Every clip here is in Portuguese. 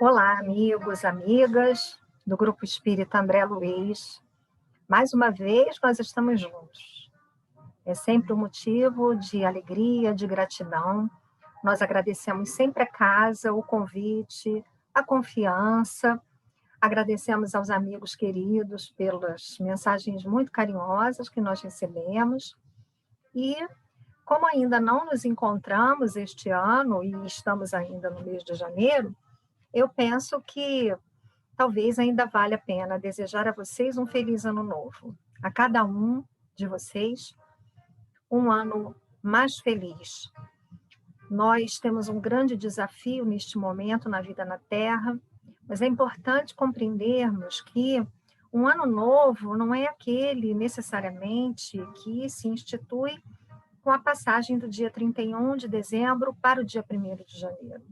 Olá, amigos, amigas do Grupo Espírita André Luiz. Mais uma vez, nós estamos juntos. É sempre um motivo de alegria, de gratidão. Nós agradecemos sempre a casa, o convite, a confiança. Agradecemos aos amigos queridos pelas mensagens muito carinhosas que nós recebemos. E, como ainda não nos encontramos este ano e estamos ainda no mês de janeiro, eu penso que talvez ainda valha a pena desejar a vocês um feliz ano novo. A cada um de vocês, um ano mais feliz. Nós temos um grande desafio neste momento na vida na Terra, mas é importante compreendermos que um ano novo não é aquele necessariamente que se institui com a passagem do dia 31 de dezembro para o dia 1º de janeiro.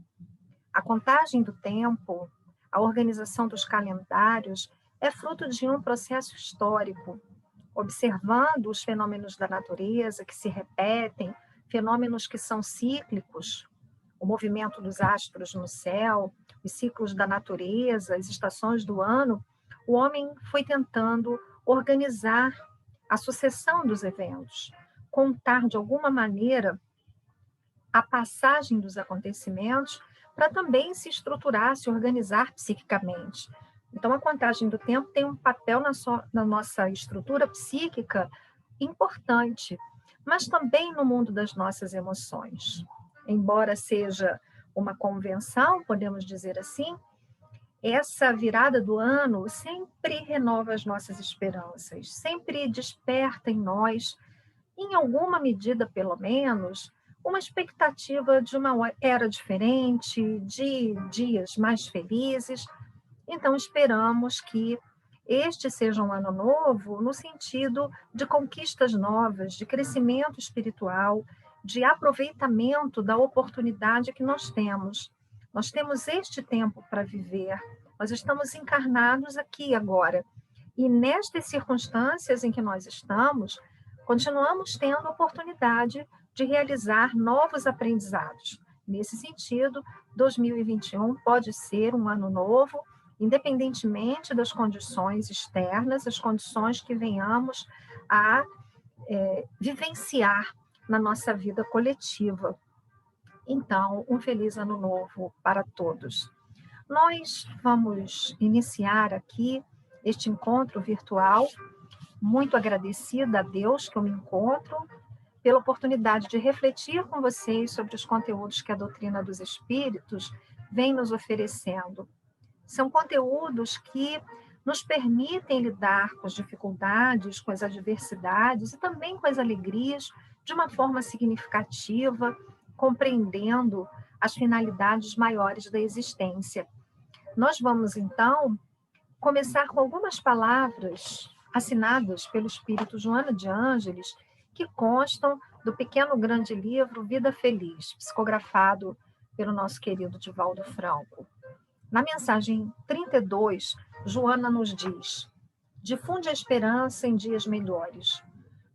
A contagem do tempo, a organização dos calendários é fruto de um processo histórico, observando os fenômenos da natureza que se repetem, fenômenos que são cíclicos, o movimento dos astros no céu, os ciclos da natureza, as estações do ano. O homem foi tentando organizar a sucessão dos eventos, contar de alguma maneira a passagem dos acontecimentos para também se estruturar, se organizar psiquicamente. Então, a contagem do tempo tem um papel na nossa estrutura psíquica importante, mas também no mundo das nossas emoções. Embora seja uma convenção, podemos dizer assim, essa virada do ano sempre renova as nossas esperanças, sempre desperta em nós, em alguma medida pelo menos, uma expectativa de uma era diferente, de dias mais felizes. Então, esperamos que este seja um ano novo no sentido de conquistas novas, de crescimento espiritual, de aproveitamento da oportunidade que nós temos. Nós temos este tempo para viver, nós estamos encarnados aqui agora. E nestas circunstâncias em que nós estamos, continuamos tendo a oportunidade de realizar novos aprendizados. Nesse sentido, 2021 pode ser um ano novo, independentemente das condições externas, as condições que venhamos a vivenciar na nossa vida coletiva. Então, um feliz ano novo para todos. Nós vamos iniciar aqui este encontro virtual, muito agradecida a Deus que eu me encontro, pela oportunidade de refletir com vocês sobre os conteúdos que a doutrina dos espíritos vem nos oferecendo. São conteúdos que nos permitem lidar com as dificuldades, com as adversidades e também com as alegrias de uma forma significativa, compreendendo as finalidades maiores da existência. Nós vamos, então, começar com algumas palavras assinadas pelo espírito Joana de Ângeles, que constam do pequeno grande livro Vida Feliz, psicografado pelo nosso querido Divaldo Franco. Na mensagem 32, Joana nos diz: difunde a esperança em dias melhores.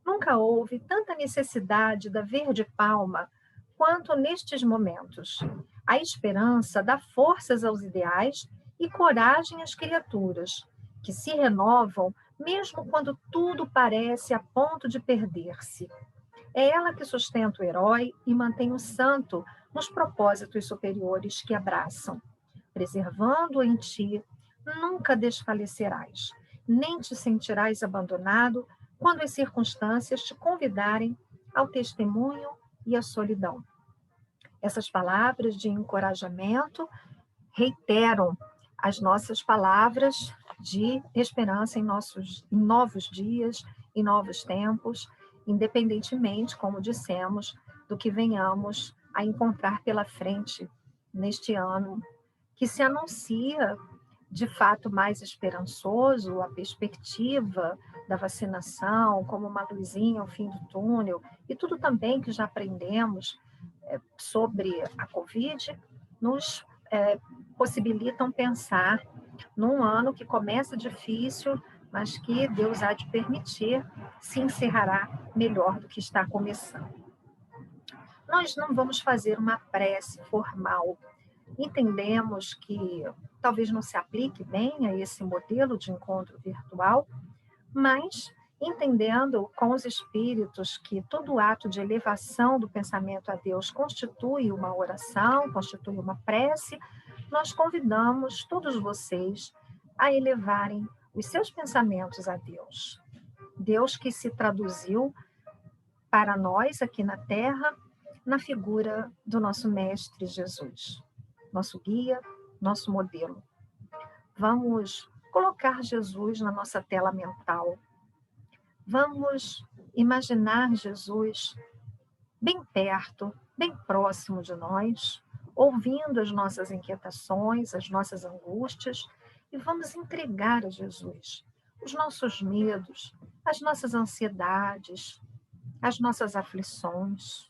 Nunca houve tanta necessidade da verde palma quanto nestes momentos. A esperança dá forças aos ideais e coragem às criaturas, que se renovam mesmo quando tudo parece a ponto de perder-se. É ela que sustenta o herói e mantém o santo nos propósitos superiores que abraçam. Preservando em ti, nunca desfalecerás, nem te sentirás abandonado quando as circunstâncias te convidarem ao testemunho e à solidão. Essas palavras de encorajamento reiteram as nossas palavras de esperança em novos dias, em novos tempos, independentemente, como dissemos, do que venhamos a encontrar pela frente neste ano, que se anuncia de fato mais esperançoso, a perspectiva da vacinação como uma luzinha ao fim do túnel, e tudo também que já aprendemos sobre a Covid, nos possibilitam pensar num ano que começa difícil, mas que Deus há de permitir, se encerrará melhor do que está começando. Nós não vamos fazer uma prece formal. Entendemos que talvez não se aplique bem a esse modelo de encontro virtual, mas entendendo com os espíritos que todo ato de elevação do pensamento a Deus constitui uma oração, constitui uma prece, nós convidamos todos vocês a elevarem os seus pensamentos a Deus. Deus que se traduziu para nós aqui na Terra, na figura do nosso Mestre Jesus, nosso guia, nosso modelo. Vamos colocar Jesus na nossa tela mental. Vamos imaginar Jesus bem perto, bem próximo de nós, ouvindo as nossas inquietações, as nossas angústias, e vamos entregar a Jesus os nossos medos, as nossas ansiedades, as nossas aflições.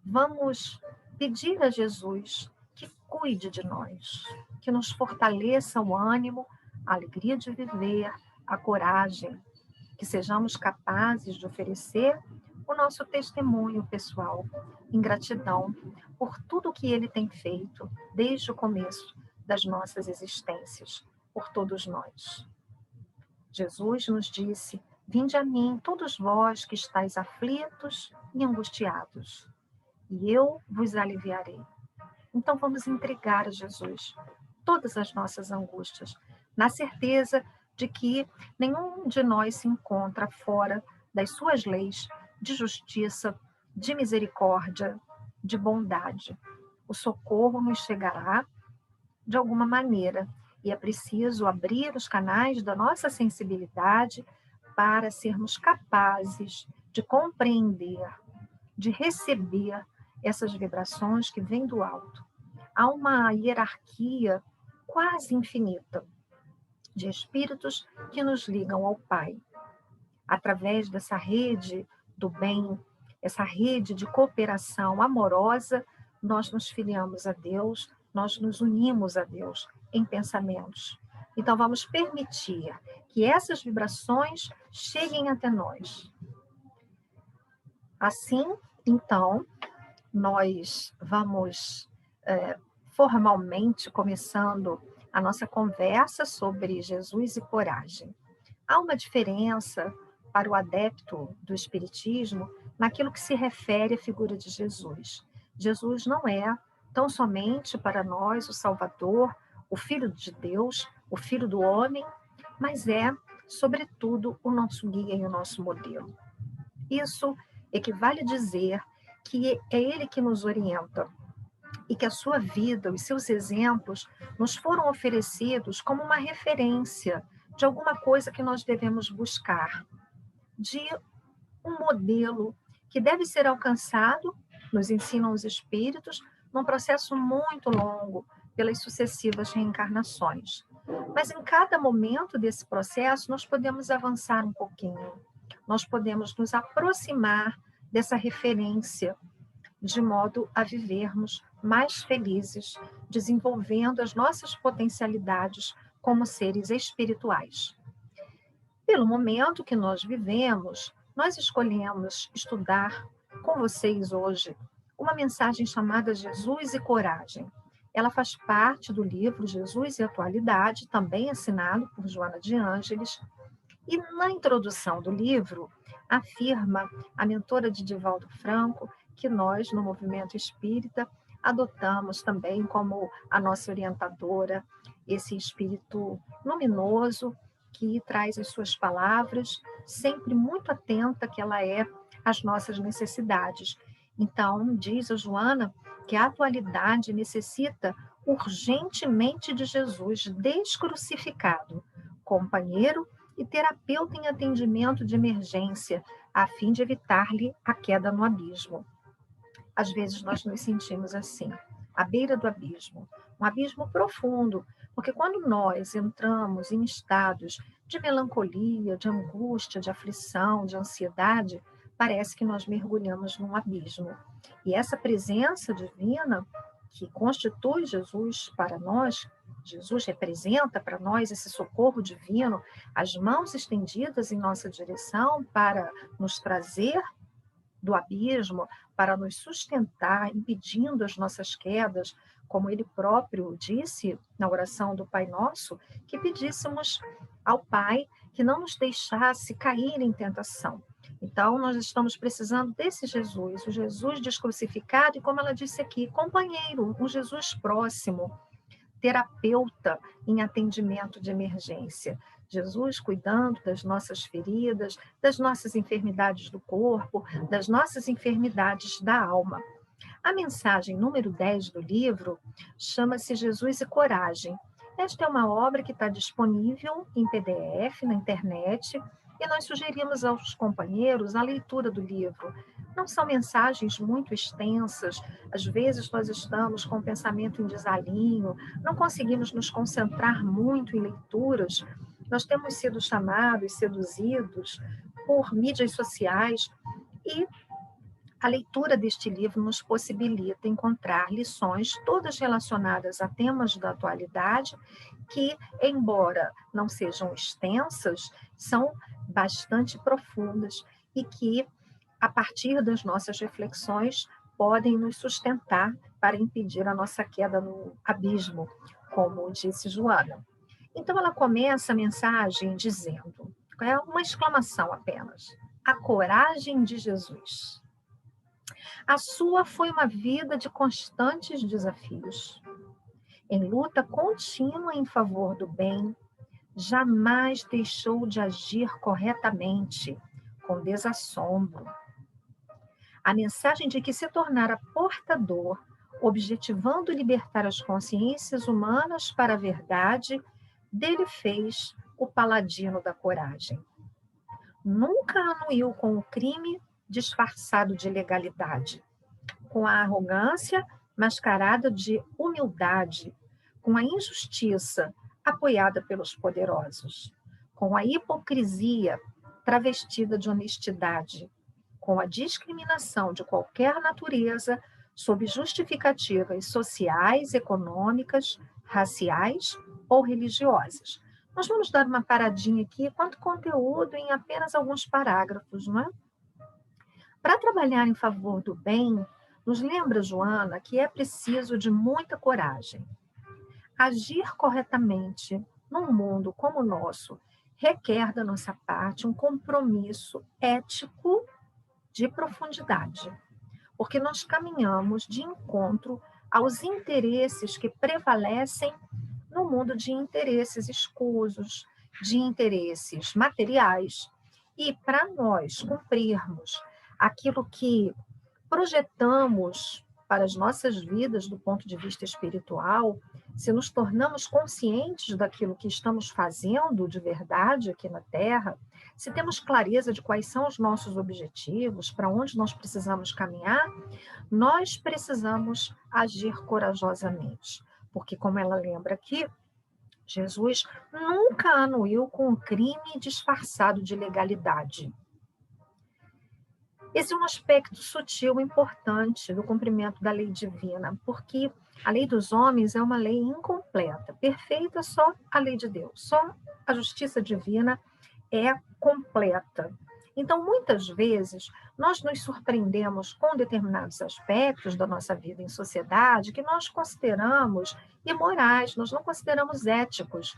Vamos pedir a Jesus que cuide de nós, que nos fortaleça o ânimo, a alegria de viver, a coragem, que sejamos capazes de oferecer o nosso testemunho pessoal, em gratidão por tudo que Ele tem feito desde o começo das nossas existências, por todos nós. Jesus nos disse: vinde a mim, todos vós que estáis aflitos e angustiados, e eu vos aliviarei. Então vamos entregar a Jesus todas as nossas angústias, na certeza de que nenhum de nós se encontra fora das suas leis de justiça, de misericórdia, de bondade. O socorro nos chegará de alguma maneira, e é preciso abrir os canais da nossa sensibilidade para sermos capazes de compreender, de receber essas vibrações que vêm do alto. Há uma hierarquia quase infinita de espíritos que nos ligam ao Pai. Através dessa rede do bem, essa rede de cooperação amorosa, nós nos filiamos a Deus, nós nos unimos a Deus em pensamentos. Então, vamos permitir que essas vibrações cheguem até nós. Assim, então, nós vamos formalmente começando a nossa conversa sobre Jesus e coragem. Há uma diferença para o adepto do Espiritismo naquilo que se refere à figura de Jesus. Jesus não é tão somente para nós o Salvador, o Filho de Deus, o Filho do homem, mas é, sobretudo, o nosso guia e o nosso modelo. Isso equivale a dizer que é Ele que nos orienta e que a sua vida, os seus exemplos, nos foram oferecidos como uma referência de alguma coisa que nós devemos buscar, de um modelo que deve ser alcançado, nos ensinam os espíritos, num processo muito longo, pelas sucessivas reencarnações. Mas em cada momento desse processo, nós podemos avançar um pouquinho, nós podemos nos aproximar dessa referência, de modo a vivermos mais felizes, desenvolvendo as nossas potencialidades como seres espirituais. Pelo momento que nós vivemos, nós escolhemos estudar com vocês hoje uma mensagem chamada Jesus e Coragem. Ela faz parte do livro Jesus e Atualidade, também assinado por Joana de Ângeles. E na introdução do livro, afirma a mentora de Divaldo Franco que nós, no movimento espírita, adotamos também como a nossa orientadora esse espírito luminoso que traz as suas palavras, sempre muito atenta que ela é às nossas necessidades. Então, diz a Joana que a atualidade necessita urgentemente de Jesus descrucificado, companheiro e terapeuta em atendimento de emergência, a fim de evitar-lhe a queda no abismo. Às vezes nós nos sentimos assim, à beira do abismo, um abismo profundo, porque quando nós entramos em estados de melancolia, de angústia, de aflição, de ansiedade, parece que nós mergulhamos num abismo. E essa presença divina que constitui Jesus para nós, Jesus representa para nós esse socorro divino, as mãos estendidas em nossa direção para nos trazer do abismo, para nos sustentar, impedindo as nossas quedas, como ele próprio disse na oração do Pai Nosso, que pedíssemos ao Pai que não nos deixasse cair em tentação. Então, nós estamos precisando desse Jesus, o Jesus descrucificado, e como ela disse aqui, companheiro, um Jesus próximo, terapeuta em atendimento de emergência. Jesus cuidando das nossas feridas, das nossas enfermidades do corpo, das nossas enfermidades da alma. A mensagem número 10 do livro chama-se Jesus e Coragem. Esta é uma obra que está disponível em PDF na internet e nós sugerimos aos companheiros a leitura do livro. Não são mensagens muito extensas, às vezes nós estamos com o pensamento em desalinho, não conseguimos nos concentrar muito em leituras, nós temos sido chamados, seduzidos por mídias sociais e a leitura deste livro nos possibilita encontrar lições todas relacionadas a temas da atualidade que, embora não sejam extensas, são bastante profundas e que, a partir das nossas reflexões, podem nos sustentar para impedir a nossa queda no abismo, como disse Joana. Então, ela começa a mensagem dizendo, é uma exclamação apenas, a coragem de Jesus. A sua foi uma vida de constantes desafios. Em luta contínua em favor do bem, jamais deixou de agir corretamente, com desassombro. A mensagem de que se tornara portador, objetivando libertar as consciências humanas para a verdade, dele fez o paladino da coragem. Nunca anuiu com o crime disfarçado de legalidade, com a arrogância mascarada de humildade, com a injustiça apoiada pelos poderosos, com a hipocrisia travestida de honestidade, com a discriminação de qualquer natureza sob justificativas sociais, econômicas, raciais ou religiosas. Nós vamos dar uma paradinha aqui, quanto conteúdo em apenas alguns parágrafos, não é? Para trabalhar em favor do bem, nos lembra, Joana, que é preciso de muita coragem. Agir corretamente num mundo como o nosso requer da nossa parte um compromisso ético de profundidade, porque nós caminhamos de encontro aos interesses que prevalecem no mundo de interesses escusos, de interesses materiais. E para nós cumprirmos aquilo que projetamos para as nossas vidas do ponto de vista espiritual, se nos tornamos conscientes daquilo que estamos fazendo de verdade aqui na Terra, se temos clareza de quais são os nossos objetivos, para onde nós precisamos caminhar, nós precisamos agir corajosamente. Porque, como ela lembra aqui, Jesus nunca anuiu com um crime disfarçado de legalidade. Esse é um aspecto sutil importante do cumprimento da lei divina, porque a lei dos homens é uma lei incompleta, perfeita só a lei de Deus, só a justiça divina é completa. Então, muitas vezes, nós nos surpreendemos com determinados aspectos da nossa vida em sociedade que nós consideramos imorais, nós não consideramos éticos,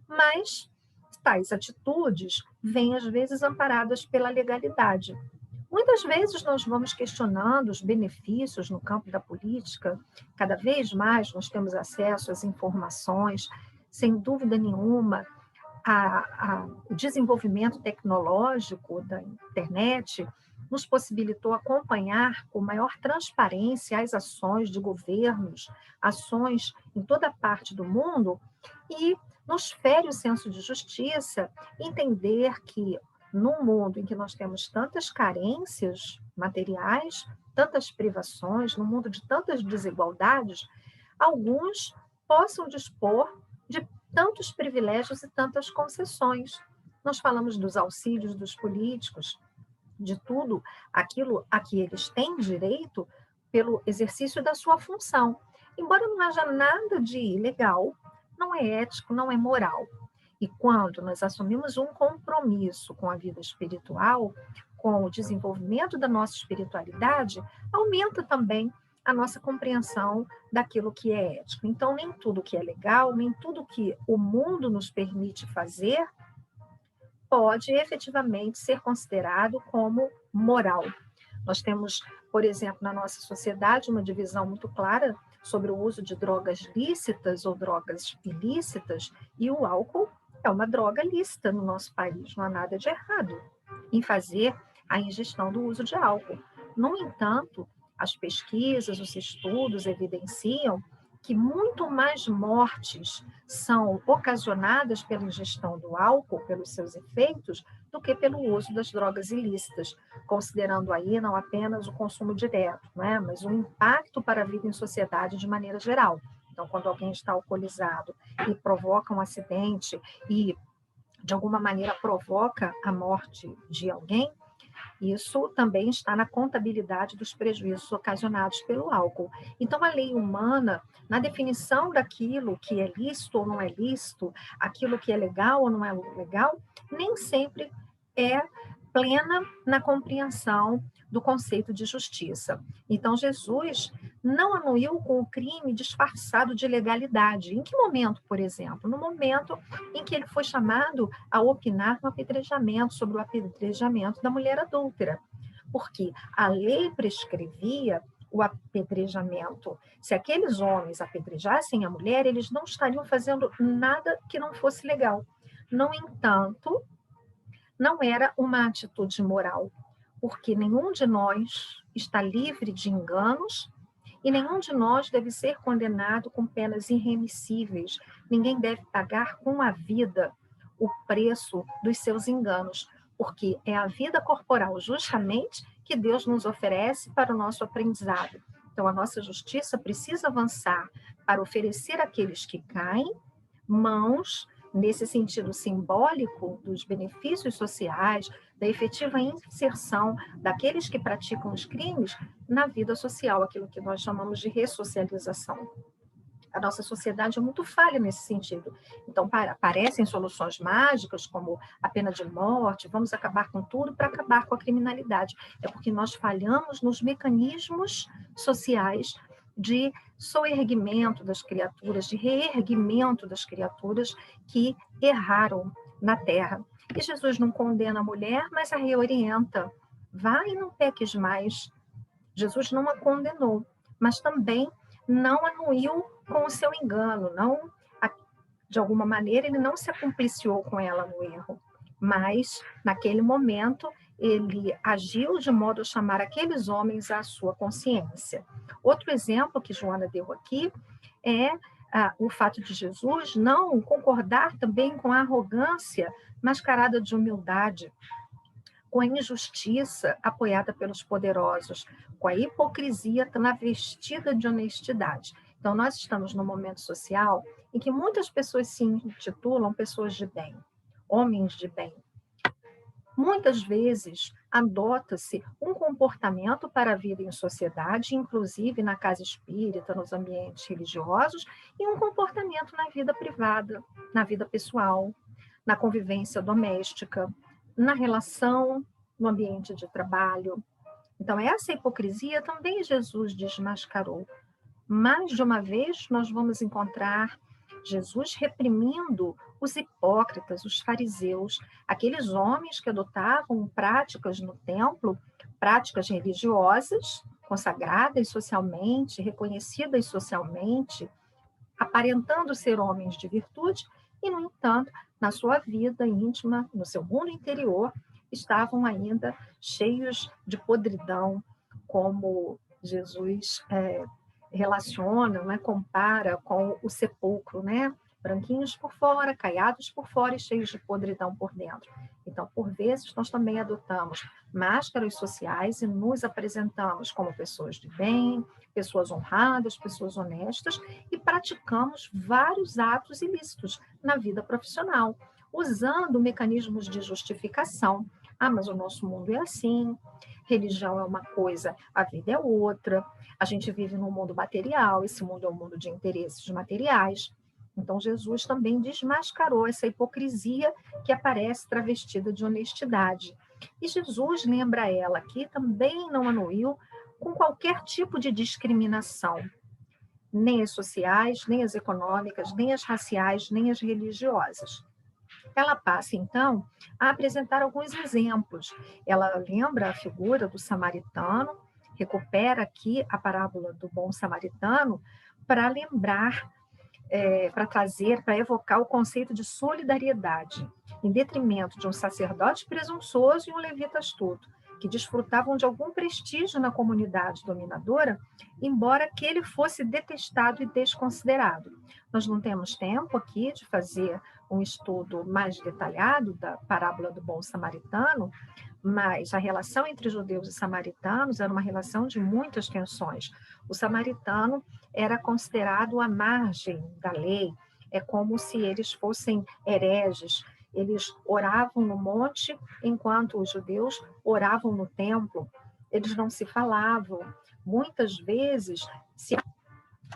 mas tais atitudes vêm, às vezes, amparadas pela legalidade. Muitas vezes nós vamos questionando os benefícios no campo da política, cada vez mais nós temos acesso às informações, sem dúvida nenhuma, o desenvolvimento tecnológico da internet nos possibilitou acompanhar com maior transparência as ações de governos, ações em toda parte do mundo, e nos fere o senso de justiça entender que num mundo em que nós temos tantas carências materiais, tantas privações, num mundo de tantas desigualdades, alguns possam dispor de tantos privilégios e tantas concessões. Nós falamos dos auxílios dos políticos, de tudo aquilo a que eles têm direito pelo exercício da sua função. Embora não haja nada de ilegal, não é ético, não é moral. E quando nós assumimos um compromisso com a vida espiritual, com o desenvolvimento da nossa espiritualidade, aumenta também a nossa compreensão daquilo que é ético. Então, nem tudo que é legal, nem tudo que o mundo nos permite fazer, pode efetivamente ser considerado como moral. Nós temos, por exemplo, na nossa sociedade, uma divisão muito clara sobre o uso de drogas lícitas ou drogas ilícitas, e o álcool é uma droga lícita no nosso país, não há nada de errado em fazer a ingestão do uso de álcool. No entanto, as pesquisas, os estudos evidenciam que muito mais mortes são ocasionadas pela ingestão do álcool, pelos seus efeitos, do que pelo uso das drogas ilícitas, considerando aí não apenas o consumo direto, né, mas o impacto para a vida em sociedade de maneira geral. Então, quando alguém está alcoolizado e provoca um acidente e, de alguma maneira, provoca a morte de alguém, isso também está na contabilidade dos prejuízos ocasionados pelo álcool. Então, a lei humana, na definição daquilo que é lícito ou não é lícito, aquilo que é legal ou não é legal, nem sempre é plena na compreensão do conceito de justiça. Então, Jesus não anuiu com o crime disfarçado de legalidade. Em que momento, por exemplo? No momento em que ele foi chamado a opinar no apedrejamento, sobre o apedrejamento da mulher adúltera. Porque a lei prescrevia o apedrejamento. Se aqueles homens apedrejassem a mulher, eles não estariam fazendo nada que não fosse legal. No entanto, não era uma atitude moral, porque nenhum de nós está livre de enganos e nenhum de nós deve ser condenado com penas irremissíveis. Ninguém deve pagar com a vida o preço dos seus enganos, porque é a vida corporal, justamente, que Deus nos oferece para o nosso aprendizado. Então, a nossa justiça precisa avançar para oferecer àqueles que caem mãos, nesse sentido simbólico dos benefícios sociais, da efetiva inserção daqueles que praticam os crimes na vida social, aquilo que nós chamamos de ressocialização. A nossa sociedade é muito falha nesse sentido. Então, aparecem soluções mágicas, como a pena de morte, vamos acabar com tudo para acabar com a criminalidade. É porque nós falhamos nos mecanismos sociais de soerguimento das criaturas, de reerguimento das criaturas que erraram na terra. E Jesus não condena a mulher, mas a reorienta. Vai e não peques mais. Jesus não a condenou, mas também não anuiu com o seu engano, não, de alguma maneira, ele não se acompliciou com ela no erro, mas, naquele momento, ele agiu de modo a chamar aqueles homens à sua consciência. Outro exemplo que Joana deu aqui é o fato de Jesus não concordar também com a arrogância mascarada de humildade, com a injustiça apoiada pelos poderosos, com a hipocrisia travestida de honestidade. Então, nós estamos num momento social em que muitas pessoas se intitulam pessoas de bem, homens de bem. Muitas vezes adota-se um comportamento para a vida em sociedade, inclusive na casa espírita, nos ambientes religiosos, e um comportamento na vida privada, na vida pessoal, na convivência doméstica, na relação, no ambiente de trabalho. Então, essa hipocrisia também Jesus desmascarou. Mais de uma vez, nós vamos encontrar Jesus reprimindo os hipócritas, os fariseus, aqueles homens que adotavam práticas no templo, práticas religiosas, consagradas socialmente, reconhecidas socialmente, aparentando ser homens de virtude, e, no entanto, na sua vida íntima, no seu mundo interior, estavam ainda cheios de podridão, como Jesus relaciona, né, compara com o sepulcro, né? Branquinhos por fora, caiados por fora e cheios de podridão por dentro. Então, por vezes, nós também adotamos máscaras sociais e nos apresentamos como pessoas de bem, pessoas honradas, pessoas honestas, e praticamos vários atos ilícitos na vida profissional, usando mecanismos de justificação. Ah, mas o nosso mundo é assim, religião é uma coisa, a vida é outra, a gente vive num mundo material, esse mundo é um mundo de interesses materiais. Então, Jesus também desmascarou essa hipocrisia que aparece travestida de honestidade. E Jesus lembra ela que também não anuiu com qualquer tipo de discriminação, nem as sociais, nem as econômicas, nem as raciais, nem as religiosas. Ela passa, então, a apresentar alguns exemplos. Ela lembra a figura do samaritano, recupera aqui a parábola do bom samaritano para lembrar, para trazer, para evocar o conceito de solidariedade, em detrimento de um sacerdote presunçoso e um levita astuto, que desfrutavam de algum prestígio na comunidade dominadora, embora aquele fosse detestado e desconsiderado. Nós não temos tempo aqui de fazer um estudo mais detalhado da parábola do bom samaritano, mas a relação entre judeus e samaritanos era uma relação de muitas tensões. O samaritano era considerado à margem da lei, é como se eles fossem hereges. Eles oravam no monte, enquanto os judeus oravam no templo. Eles não se falavam. Muitas vezes,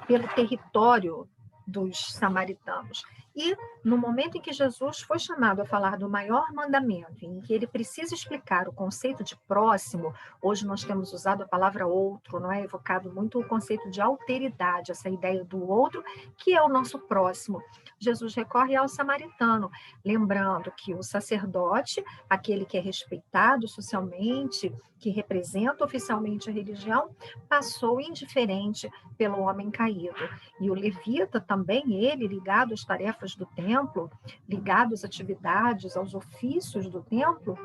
pelo território dos samaritanos. E no momento em que Jesus foi chamado a falar do maior mandamento, em que ele precisa explicar o conceito de próximo, hoje nós temos usado a palavra outro, não é evocado muito o conceito de alteridade, essa ideia do outro, que é o nosso próximo. Jesus recorre ao samaritano, lembrando que o sacerdote, aquele que é respeitado socialmente, que representa oficialmente a religião, passou indiferente pelo homem caído. E o levita também, ele ligado às tarefas do templo, ligado às atividades, aos ofícios do templo,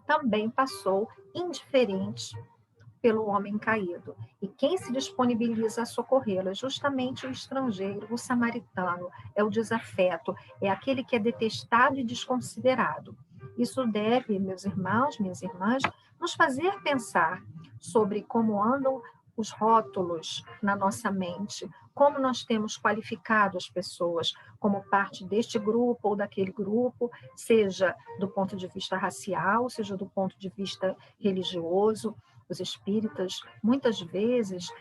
também passou indiferente pelo homem caído. E quem se disponibiliza a socorrê-lo é justamente o estrangeiro, o samaritano, é o desafeto, é aquele que é detestado e desconsiderado. Isso deve, meus irmãos, minhas irmãs, nos fazer pensar sobre como andam os rótulos na nossa mente, como nós temos qualificado as pessoas como parte deste grupo ou daquele grupo, seja do ponto de vista racial, seja do ponto de vista religioso. Os espíritas, muitas vezes,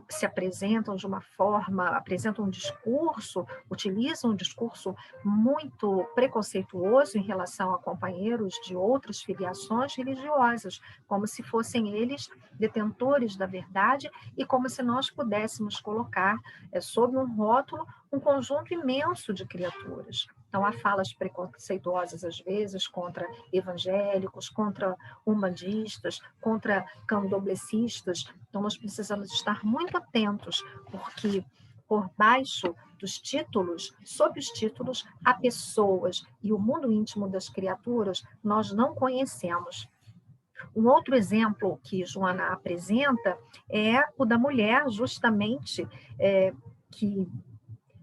se apresentam de uma forma, apresentam um discurso, utilizam um discurso muito preconceituoso em relação a companheiros de outras filiações religiosas, como se fossem eles detentores da verdade e como se nós pudéssemos colocar sob um rótulo um conjunto imenso de criaturas. Então, há falas preconceituosas, às vezes, contra evangélicos, contra umbandistas, contra candomblecistas. Então, nós precisamos estar muito atentos, porque por baixo dos títulos, sob os títulos, há pessoas, e o mundo íntimo das criaturas nós não conhecemos. Um outro exemplo que Joana apresenta é o da mulher, justamente, que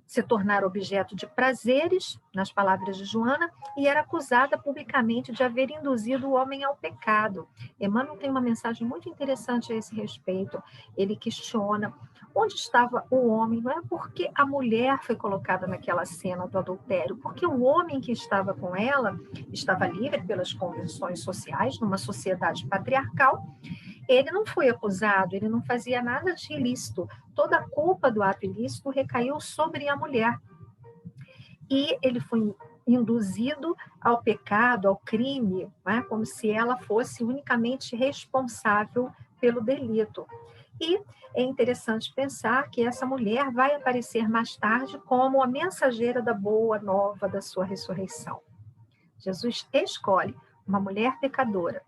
se tornar objeto de prazeres, nas palavras de Joana, e era acusada publicamente de haver induzido o homem ao pecado. Emmanuel tem uma mensagem muito interessante a esse respeito. Ele questiona onde estava o homem, não é porque a mulher foi colocada naquela cena do adultério, porque o homem que estava com ela estava livre pelas convenções sociais, numa sociedade patriarcal. Ele não foi acusado, ele não fazia nada de ilícito. Toda a culpa do ato ilícito recaiu sobre a mulher. E ele foi induzido ao pecado, ao crime, né? Como se ela fosse unicamente responsável pelo delito. E é interessante pensar que essa mulher vai aparecer mais tarde como a mensageira da boa nova da sua ressurreição. Jesus escolhe uma mulher pecadora,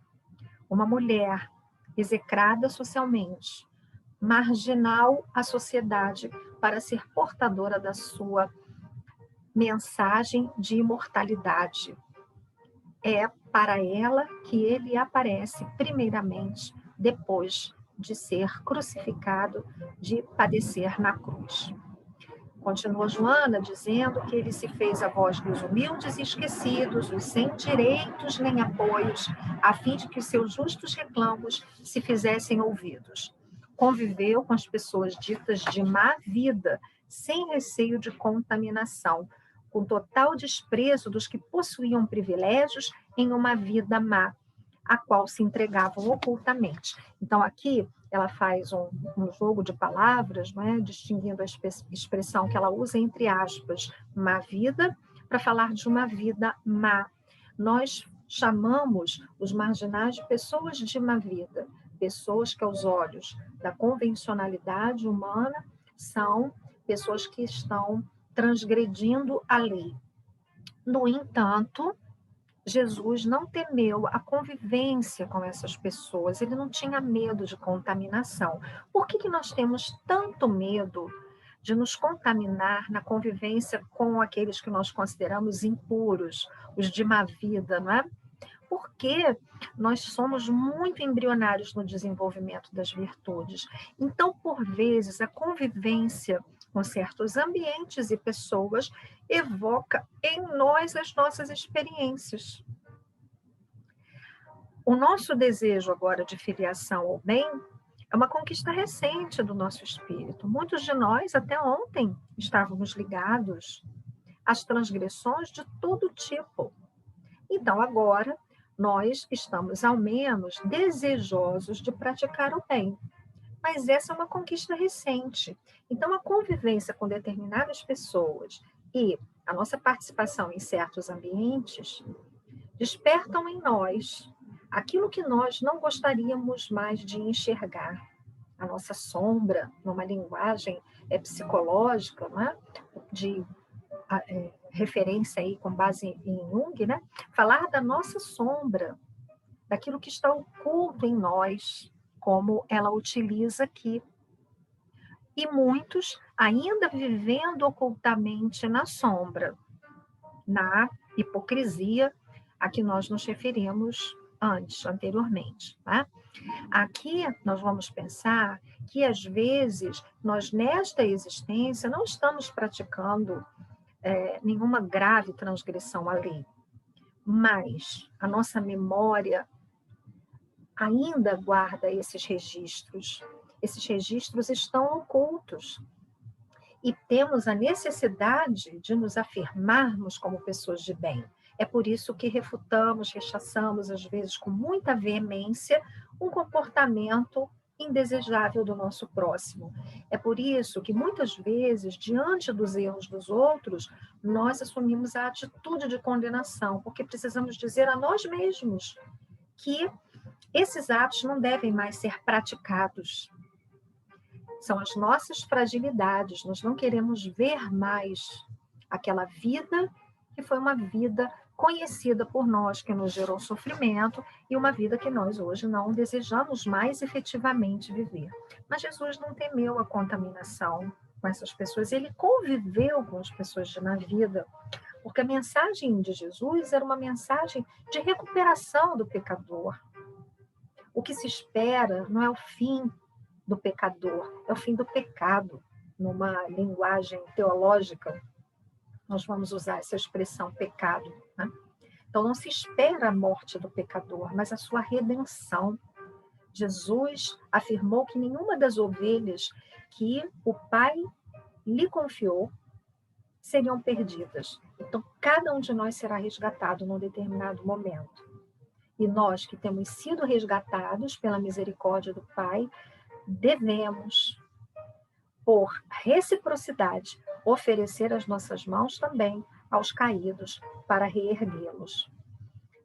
uma mulher execrada socialmente, marginal à sociedade, para ser portadora da sua mensagem de imortalidade. É para ela que ele aparece primeiramente, depois de ser crucificado, de padecer na cruz. Continua Joana dizendo que ele se fez a voz dos humildes e esquecidos, os sem direitos nem apoios, a fim de que os seus justos reclamos se fizessem ouvidos. Conviveu com as pessoas ditas de má vida, sem receio de contaminação, com total desprezo dos que possuíam privilégios em uma vida má, a qual se entregavam ocultamente. Então, aqui, ela faz um jogo de palavras, não é? Distinguindo a expressão que ela usa entre aspas, má vida, para falar de uma vida má. Nós chamamos os marginais de pessoas de má vida, pessoas que, aos olhos da convencionalidade humana, são pessoas que estão transgredindo a lei. No entanto, Jesus não temeu a convivência com essas pessoas, ele não tinha medo de contaminação. Por que nós temos tanto medo de nos contaminar na convivência com aqueles que nós consideramos impuros, os de má vida, não é? Porque nós somos muito embrionários no desenvolvimento das virtudes. Então, por vezes, a convivência com certos ambientes e pessoas evoca em nós as nossas experiências. O nosso desejo agora de filiação ao bem é uma conquista recente do nosso espírito. Muitos de nós, até ontem, estávamos ligados às transgressões de todo tipo. Então, agora, nós estamos, ao menos, desejosos de praticar o bem. Mas essa é uma conquista recente. Então, a convivência com determinadas pessoas e a nossa participação em certos ambientes despertam em nós aquilo que nós não gostaríamos mais de enxergar. A nossa sombra, numa linguagem psicológica, né? De referência aí com base em Jung, né? Falar da nossa sombra, daquilo que está oculto em nós, como ela utiliza aqui. E muitos ainda vivendo ocultamente na sombra, na hipocrisia a que nós nos referimos anteriormente. Tá? Aqui nós vamos pensar que, às vezes, nós, nesta existência, não estamos praticando nenhuma grave transgressão à lei, mas a nossa memória ainda guarda esses registros. Esses registros estão ocultos. E temos a necessidade de nos afirmarmos como pessoas de bem. É por isso que refutamos, rechaçamos, às vezes com muita veemência, um comportamento indesejável do nosso próximo. É por isso que, muitas vezes, diante dos erros dos outros, nós assumimos a atitude de condenação, porque precisamos dizer a nós mesmos que esses atos não devem mais ser praticados. São as nossas fragilidades, nós não queremos ver mais aquela vida que foi uma vida conhecida por nós, que nos gerou sofrimento, e uma vida que nós hoje não desejamos mais efetivamente viver. Mas Jesus não temeu a contaminação com essas pessoas, ele conviveu com as pessoas na vida, porque a mensagem de Jesus era uma mensagem de recuperação do pecador. O que se espera não é o fim do pecador, é o fim do pecado. Numa linguagem teológica, nós vamos usar essa expressão pecado. Né? Então, não se espera a morte do pecador, mas a sua redenção. Jesus afirmou que nenhuma das ovelhas que o Pai lhe confiou seriam perdidas. Então, cada um de nós será resgatado num determinado momento. E nós que temos sido resgatados pela misericórdia do Pai, devemos, por reciprocidade, oferecer as nossas mãos também aos caídos para reerguê-los.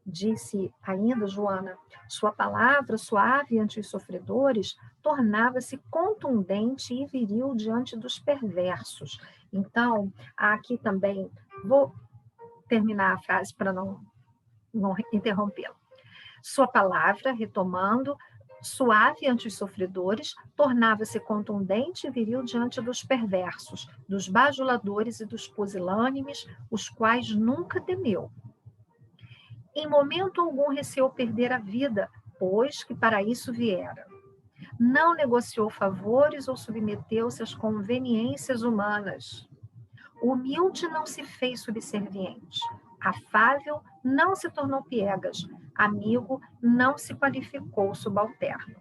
Disse ainda Joana, sua palavra, suave ante os sofredores, tornava-se contundente e viril diante dos perversos. Então, aqui também, vou terminar a frase para não interrompê-la. Sua palavra, retomando, suave ante os sofredores, tornava-se contundente e viril diante dos perversos, dos bajuladores e dos pusilânimes, os quais nunca temeu. Em momento algum receou perder a vida, pois que para isso viera. Não negociou favores ou submeteu-se às conveniências humanas. Humilde não se fez subserviente. Afável não se tornou piegas. Amigo não se qualificou subalterno.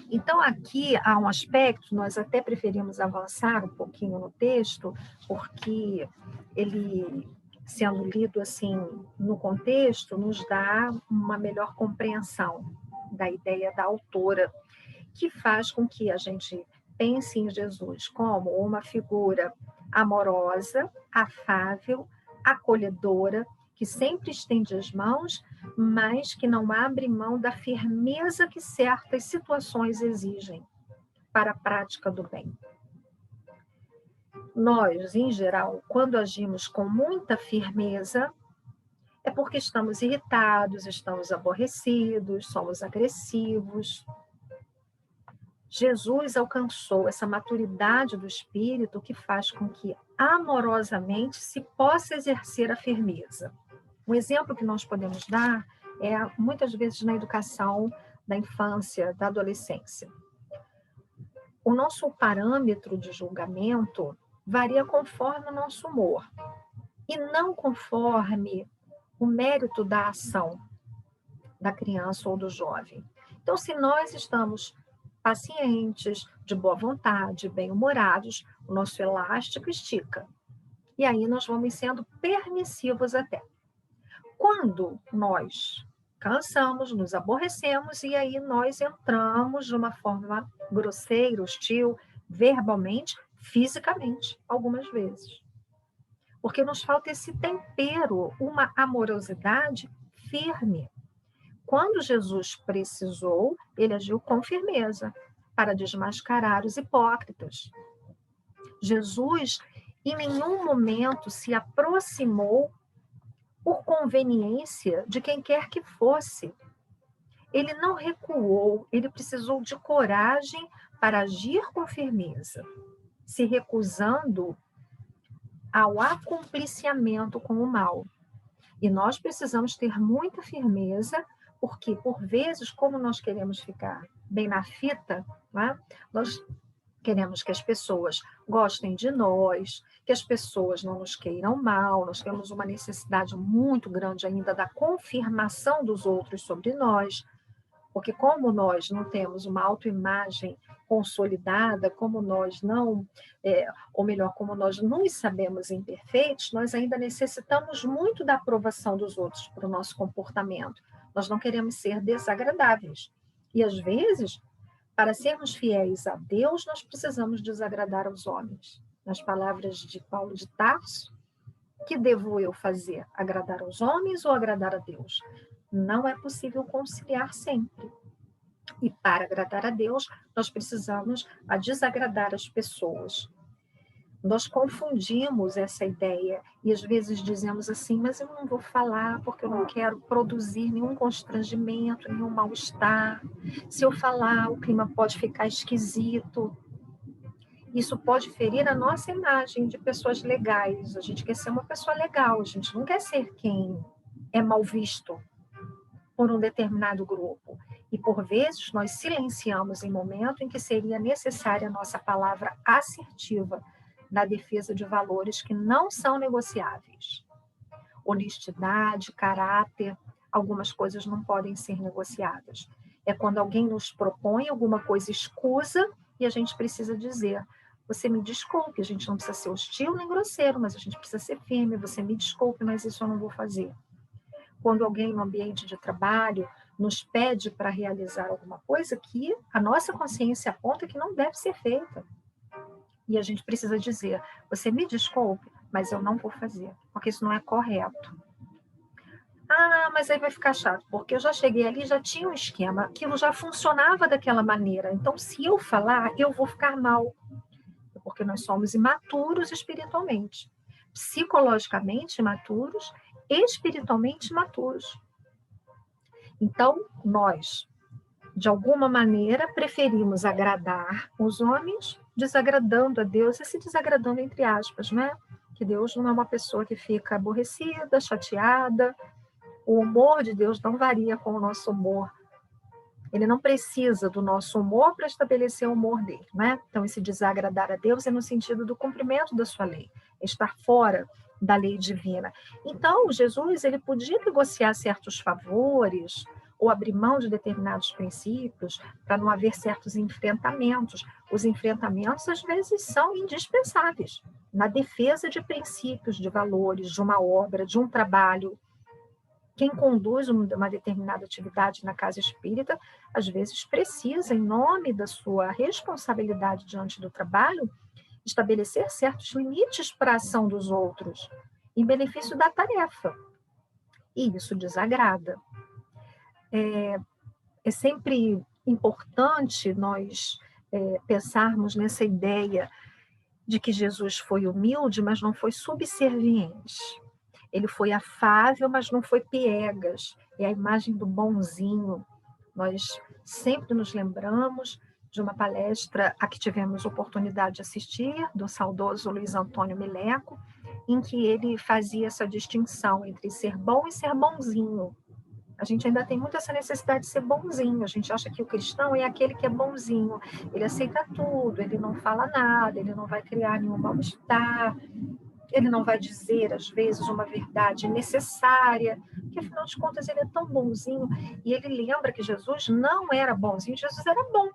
Então, aqui há um aspecto, nós até preferimos avançar um pouquinho no texto, porque ele, sendo lido assim no contexto, nos dá uma melhor compreensão da ideia da autora, que faz com que a gente pense em Jesus como uma figura amorosa, afável, acolhedora, que sempre estende as mãos, mas que não abre mão da firmeza que certas situações exigem para a prática do bem. Nós, em geral, quando agimos com muita firmeza, é porque estamos irritados, estamos aborrecidos, somos agressivos. Jesus alcançou essa maturidade do espírito que faz com que amorosamente se possa exercer a firmeza. Um exemplo que nós podemos dar é muitas vezes na educação da infância, da adolescência. O nosso parâmetro de julgamento varia conforme o nosso humor e não conforme o mérito da ação da criança ou do jovem. Então, se nós estamos pacientes, de boa vontade, bem-humorados, o nosso elástico estica. E aí nós vamos sendo permissivos até. Quando nós cansamos, nos aborrecemos, e aí nós entramos de uma forma grosseira, hostil, verbalmente, fisicamente, algumas vezes. Porque nos falta esse tempero, uma amorosidade firme. Quando Jesus precisou, ele agiu com firmeza para desmascarar os hipócritas. Jesus, em nenhum momento, se aproximou por conveniência de quem quer que fosse. Ele não recuou, ele precisou de coragem para agir com firmeza, se recusando ao acompliciamento com o mal. E nós precisamos ter muita firmeza, porque, por vezes, como nós queremos ficar bem na fita, né? Nós queremos que as pessoas gostem de nós, que as pessoas não nos queiram mal, nós temos uma necessidade muito grande ainda da confirmação dos outros sobre nós, porque como nós não temos uma autoimagem consolidada, como nós não, ou melhor, como nós nos sabemos imperfeitos, nós ainda necessitamos muito da aprovação dos outros para o nosso comportamento. Nós não queremos ser desagradáveis. E às vezes, para sermos fiéis a Deus, nós precisamos desagradar aos homens. Nas palavras de Paulo de Tarso, que devo eu fazer? Agradar aos homens ou agradar a Deus? Não é possível conciliar sempre. E para agradar a Deus, nós precisamos desagradar as pessoas. Nós confundimos essa ideia e às vezes dizemos assim, mas eu não vou falar porque eu não quero produzir nenhum constrangimento, nenhum mal-estar. Se eu falar, o clima pode ficar esquisito. Isso pode ferir a nossa imagem de pessoas legais. A gente quer ser uma pessoa legal, a gente não quer ser quem é mal visto por um determinado grupo. E, por vezes, nós silenciamos em momento em que seria necessária a nossa palavra assertiva na defesa de valores que não são negociáveis. Honestidade, caráter, algumas coisas não podem ser negociadas. É quando alguém nos propõe alguma coisa escusa e a gente precisa dizer, você me desculpe, a gente não precisa ser hostil nem grosseiro, mas a gente precisa ser firme, você me desculpe, mas isso eu não vou fazer. Quando alguém no ambiente de trabalho nos pede para realizar alguma coisa que a nossa consciência aponta que não deve ser feita. E a gente precisa dizer, você me desculpe, mas eu não vou fazer, porque isso não é correto. Ah, mas aí vai ficar chato, porque eu já cheguei ali, já tinha um esquema, aquilo já funcionava daquela maneira, então se eu falar, eu vou ficar mal. Porque nós somos imaturos espiritualmente, psicologicamente imaturos, espiritualmente maturos. Então, nós, de alguma maneira, preferimos agradar os homens, desagradando a Deus, e se desagradando entre aspas, né? Que Deus não é uma pessoa que fica aborrecida, chateada. O humor de Deus não varia com o nosso humor. Ele não precisa do nosso humor para estabelecer o humor dele, né? Então, esse desagradar a Deus é no sentido do cumprimento da sua lei, estar fora da lei divina. Então, Jesus, ele podia negociar certos favores ou abrir mão de determinados princípios para não haver certos enfrentamentos. Os enfrentamentos, às vezes, são indispensáveis na defesa de princípios, de valores, de uma obra, de um trabalho. Quem conduz uma determinada atividade na casa espírita, às vezes precisa, em nome da sua responsabilidade diante do trabalho, estabelecer certos limites para a ação dos outros, em benefício da tarefa. e isso desagrada. É sempre importante nós pensarmos nessa ideia de que Jesus foi humilde, mas não foi subserviente. Ele foi afável, mas não foi piegas. É a imagem do bonzinho. Nós sempre nos lembramos de uma palestra a que tivemos oportunidade de assistir, do saudoso Luiz Antônio Mileco, em que ele fazia essa distinção entre ser bom e ser bonzinho. A gente ainda tem muito essa necessidade de ser bonzinho. A gente acha que o cristão é aquele que é bonzinho. Ele aceita tudo, ele não fala nada, ele não vai criar nenhum mal-estar, ele não vai dizer, às vezes, uma verdade necessária, porque, afinal de contas, ele é tão bonzinho. E ele lembra que Jesus não era bonzinho, Jesus era bom.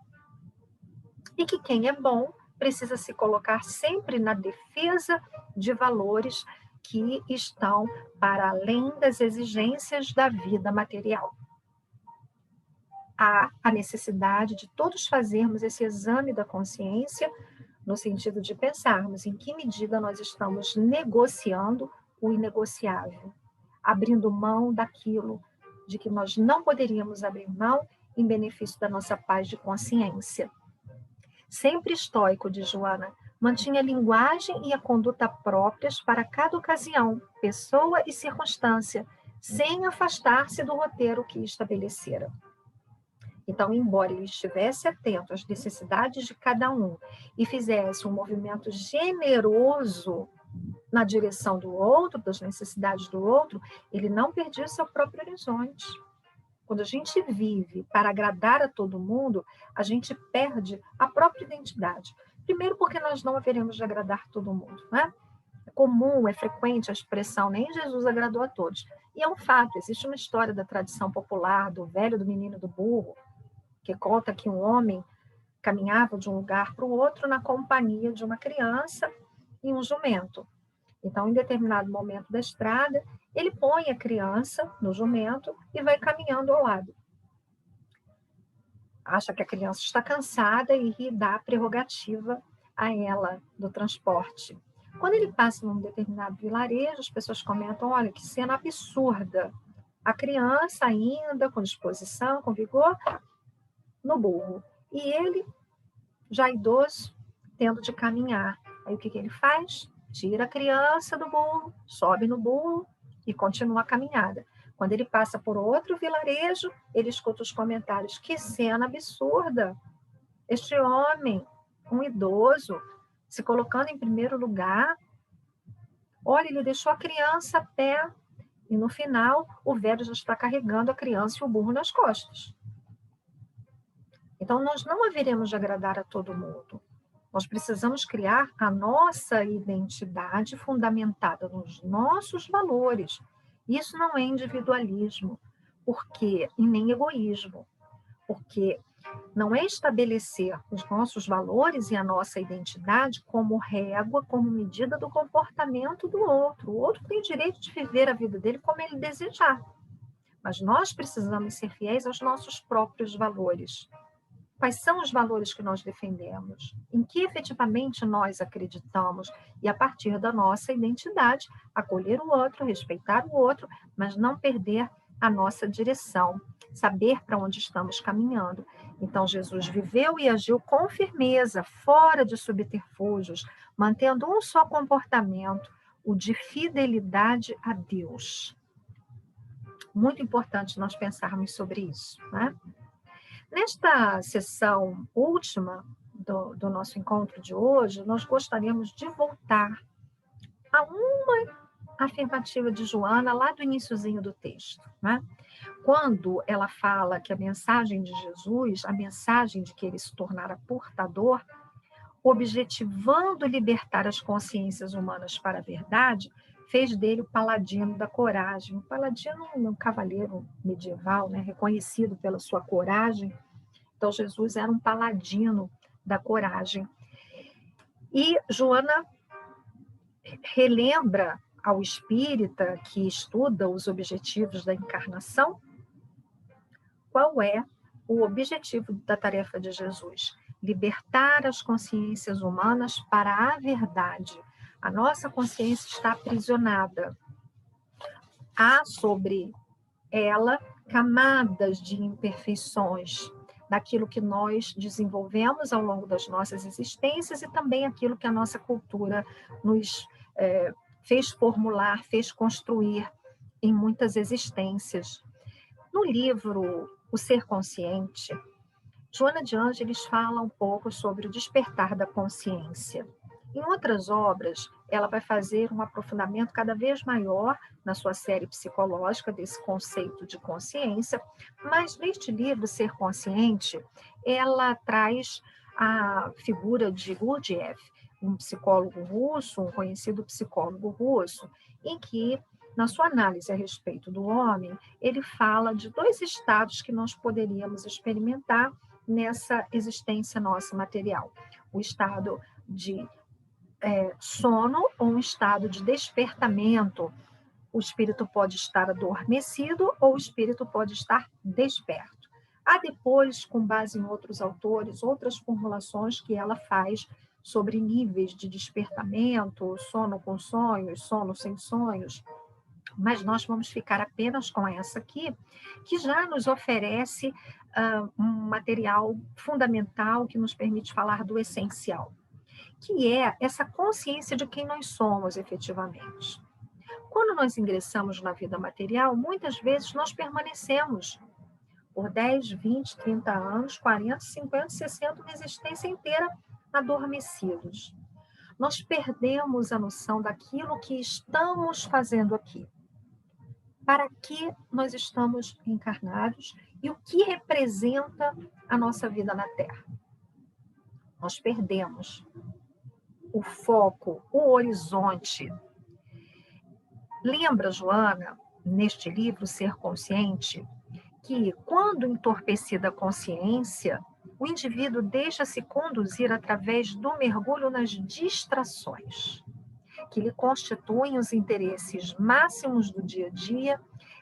E que quem é bom precisa se colocar sempre na defesa de valores que estão para além das exigências da vida material. Há a necessidade de todos fazermos esse exame da consciência, no sentido de pensarmos em que medida nós estamos negociando o inegociável, abrindo mão daquilo de que nós não poderíamos abrir mão em benefício da nossa paz de consciência. Sempre estoico, diz Joana, mantinha a linguagem e a conduta próprias para cada ocasião, pessoa e circunstância, sem afastar-se do roteiro que estabelecera. Então, embora ele estivesse atento às necessidades de cada um e fizesse um movimento generoso na direção do outro, das necessidades do outro, ele não perdia seu próprio horizonte. Quando a gente vive para agradar a todo mundo, a gente perde a própria identidade. Primeiro porque nós não haveremos de agradar todo mundo, né? É comum, é frequente a expressão, nem Jesus agradou a todos. E é um fato, existe uma história da tradição popular, do velho, do menino, do burro, que conta que um homem caminhava de um lugar para o outro na companhia de uma criança e um jumento. Então, em determinado momento da estrada, ele põe a criança no jumento e vai caminhando ao lado. Acha que a criança está cansada e dá a prerrogativa a ela do transporte. Quando ele passa num determinado vilarejo, as pessoas comentam, olha, que cena absurda. A criança ainda com disposição, com vigor, no burro. E ele, já idoso, tendo de caminhar. Aí o que ele faz? Tira a criança do burro, sobe no burro e continua a caminhada. Quando ele passa por outro vilarejo, ele escuta os comentários. Que cena absurda! Este homem, um idoso, se colocando em primeiro lugar. Olha, ele deixou a criança a pé. E no final, o velho já está carregando a criança e o burro nas costas. Então, nós não haveremos de agradar a todo mundo. Nós precisamos criar a nossa identidade fundamentada nos nossos valores. Isso não é individualismo, porque e nem egoísmo, porque não é estabelecer os nossos valores e a nossa identidade como régua, como medida do comportamento do outro. O outro tem o direito de viver a vida dele como ele desejar. Mas nós precisamos ser fiéis aos nossos próprios valores. Quais são os valores que nós defendemos? Em que efetivamente nós acreditamos? E a partir da nossa identidade, acolher o outro, respeitar o outro, mas não perder a nossa direção, saber para onde estamos caminhando. Então, Jesus viveu e agiu com firmeza, fora de subterfúgios, mantendo um só comportamento, o de fidelidade a Deus. Muito importante nós pensarmos sobre isso, né? Nesta sessão última do nosso encontro de hoje, nós gostaríamos de voltar a uma afirmativa de Joana lá do iniciozinho do texto, né? Quando ela fala que a mensagem de Jesus, a mensagem de que ele se tornara portador, objetivando libertar as consciências humanas para a verdade, fez dele o paladino da coragem. O paladino é um cavaleiro medieval, né, reconhecido pela sua coragem. Então, Jesus era um paladino da coragem. E Joana relembra ao espírita que estuda os objetivos da encarnação qual é o objetivo da tarefa de Jesus: libertar as consciências humanas para a verdade. A nossa consciência está aprisionada. há sobre ela camadas de imperfeições, daquilo que nós desenvolvemos ao longo das nossas existências e também aquilo que a nossa cultura nos fez formular, fez construir em muitas existências. No livro O Ser Consciente, Joana de Ângeles fala um pouco sobre o despertar da consciência. Em outras obras, ela vai fazer um aprofundamento cada vez maior na sua série psicológica desse conceito de consciência, mas neste livro, Ser Consciente, ela traz a figura de Gurdjieff, um psicólogo russo, um conhecido psicólogo russo, em que, na sua análise a respeito do homem, ele fala de dois estados que nós poderíamos experimentar nessa existência nossa material. O estado de sono ou um estado de despertamento. O espírito pode estar adormecido ou o espírito pode estar desperto. Há depois, com base em outros autores, outras formulações que ela faz sobre níveis de despertamento, sono com sonhos, sono sem sonhos, mas nós vamos ficar apenas com essa aqui, que já nos oferece um material fundamental que nos permite falar do essencial, que é essa consciência de quem nós somos efetivamente. Quando nós ingressamos na vida material, muitas vezes nós permanecemos por 10, 20, 30 anos, 40, 50, 60, uma existência inteira adormecidos. Nós perdemos a noção daquilo que estamos fazendo aqui. Para que nós estamos encarnados e o que representa a nossa vida na Terra. Nós perdemos o foco, o horizonte. Lembra, Joana, neste livro, Ser Consciente, que quando entorpecida a consciência, o indivíduo deixa-se conduzir através do mergulho nas distrações, que lhe constituem os interesses máximos do dia a dia,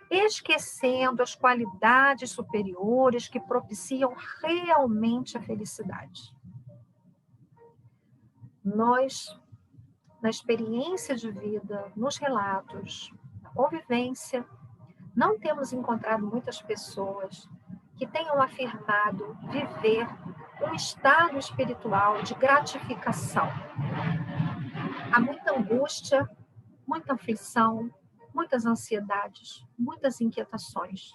esquecendo as qualidades superiores que propiciam realmente a felicidade. Nós, na experiência de vida, nos relatos, na convivência, não temos encontrado muitas pessoas que tenham afirmado viver um estado espiritual de gratificação. Há muita angústia, muita aflição, muitas ansiedades, muitas inquietações.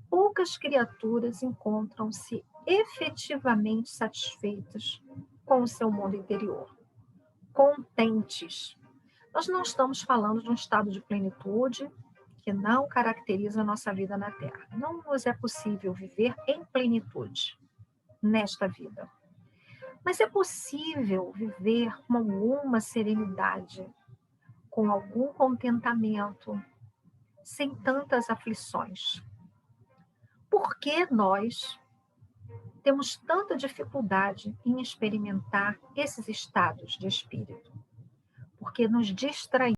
Poucas criaturas encontram-se efetivamente satisfeitas com o seu mundo interior, contentes. Nós não estamos falando de um estado de plenitude que não caracteriza a nossa vida na Terra. Não nos é possível viver em plenitude nesta vida. Mas é possível viver com alguma serenidade, com algum contentamento, sem tantas aflições. Por que nós temos tanta dificuldade em experimentar esses estados de espírito? Porque nos distraímos